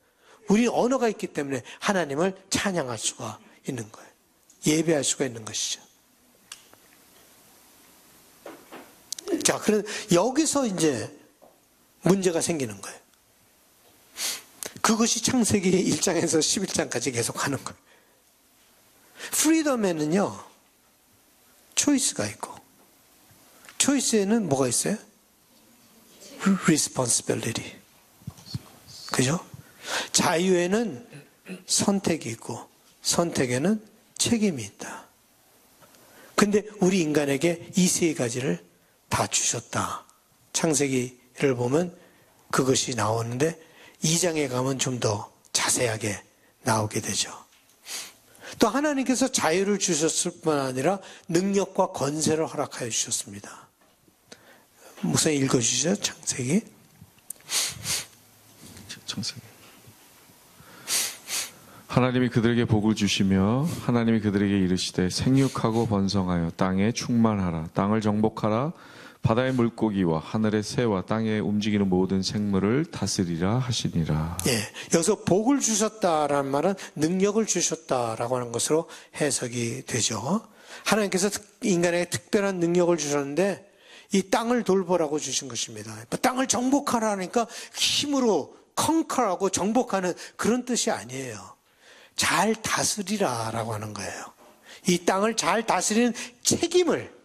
우리는 언어가 있기 때문에 하나님을 찬양할 수가 있는 거예요. 예배할 수가 있는 것이죠. 자, 그럼 여기서 이제 문제가 생기는 거예요. 그것이 창세기 1장에서 11장까지 계속 하는 거예요. 프리덤에는요, 초이스가 있고, 초이스에는 뭐가 있어요? responsibility. 그죠? 자유에는 선택이 있고, 선택에는 책임이 있다. 근데 우리 인간에게 이 세 가지를 다 주셨다. 창세기를 보면 그것이 나오는데 2장에 가면 좀 더 자세하게 나오게 되죠. 또 하나님께서 자유를 주셨을 뿐 아니라 능력과 권세를 허락하여 주셨습니다. 목사님 읽어주시죠. 창세기. 하나님이 그들에게 복을 주시며 하나님이 그들에게 이르시되 생육하고 번성하여 땅에 충만하라. 땅을 정복하라. 바다의 물고기와 하늘의 새와 땅에 움직이는 모든 생물을 다스리라 하시니라. 예, 여기서 복을 주셨다라는 말은 능력을 주셨다라고 하는 것으로 해석이 되죠. 하나님께서 인간에게 특별한 능력을 주셨는데 이 땅을 돌보라고 주신 것입니다. 땅을 정복하라 하니까 힘으로 컨커하고 정복하는 그런 뜻이 아니에요. 잘 다스리라라고 하는 거예요. 이 땅을 잘 다스리는 책임을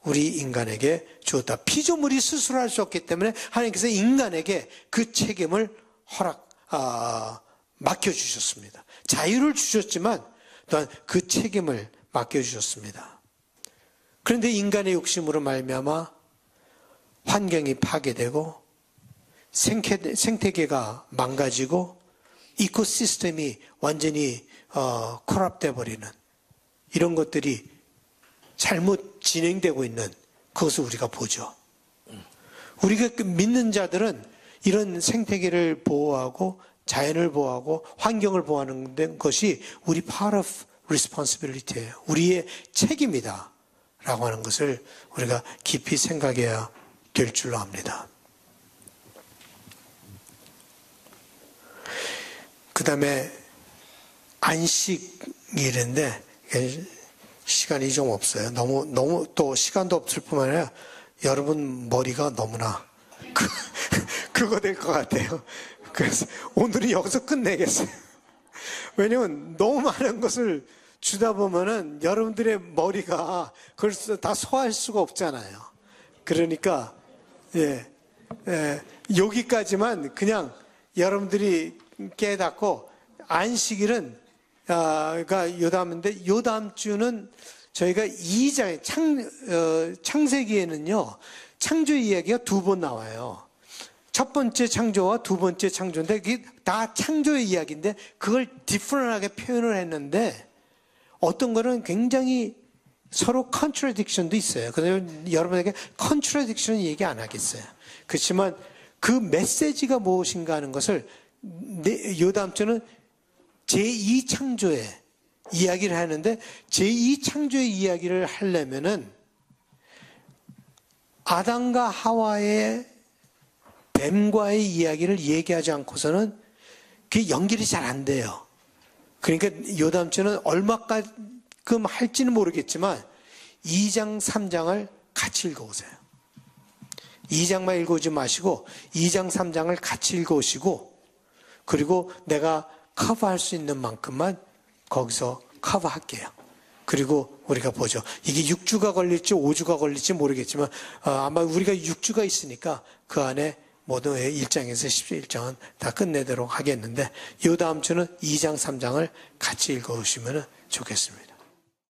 우리 인간에게 주었다. 피조물이 스스로 할 수 없기 때문에 하나님께서 인간에게 그 책임을 맡겨주셨습니다. 자유를 주셨지만 또한 그 책임을 맡겨주셨습니다. 그런데 인간의 욕심으로 말미암아 환경이 파괴되고 생태계가 망가지고 이코시스템이 완전히 콜랩돼 버리는 이런 것들이 잘못 진행되고 있는 그것을 우리가 보죠. 우리가 믿는 자들은 이런 생태계를 보호하고 자연을 보호하고 환경을 보호하는 것이 우리 part of responsibility예요. 우리의 책임이다 라고 하는 것을 우리가 깊이 생각해야 될 줄로 압니다. 그 다음에 안식일인데 시간이 좀 없어요. 너무 또 시간도 없을 뿐만 아니라 여러분 머리가 너무나 그거 될 것 같아요. 그래서 오늘은 여기서 끝내겠어요. 왜냐면 너무 많은 것을 주다 보면은 여러분들의 머리가 그걸 다 소화할 수가 없잖아요. 그러니까 여기까지만 그냥 여러분들이 깨닫고 안식일은 그러니까 요담인데 요다음 주는 저희가 2장 창세기에는요 창조 이야기가 2번 나와요. 첫 번째 창조와 두 번째 창조인데 그게 다 창조의 이야기인데 그걸 디퍼런하게 표현을 했는데 어떤 거는 굉장히 서로 컨트라딕션도 있어요. 그래서 여러분에게 컨트라딕션 얘기 안 하겠어요. 그렇지만 그 메시지가 무엇인가 하는 것을 요다음 주는 제2창조의 이야기를 하는데 제2창조의 이야기를 하려면은 아담과 하와의 뱀과의 이야기를 얘기하지 않고서는 그게 연결이 잘 안 돼요. 그러니까 요다음 주는 얼마만큼 할지는 모르겠지만 2장, 3장을 같이 읽어오세요. 2장만 읽어오지 마시고 2장, 3장을 같이 읽어오시고 그리고 내가 커버할 수 있는 만큼만 거기서 커버할게요. 그리고 우리가 보죠. 이게 6주가 걸릴지 5주가 걸릴지 모르겠지만 아마 우리가 6주가 있으니까 그 안에 모든 1장에서 11장은 다 끝내도록 하겠는데 이 다음 주는 2장, 3장을 같이 읽어오시면 좋겠습니다.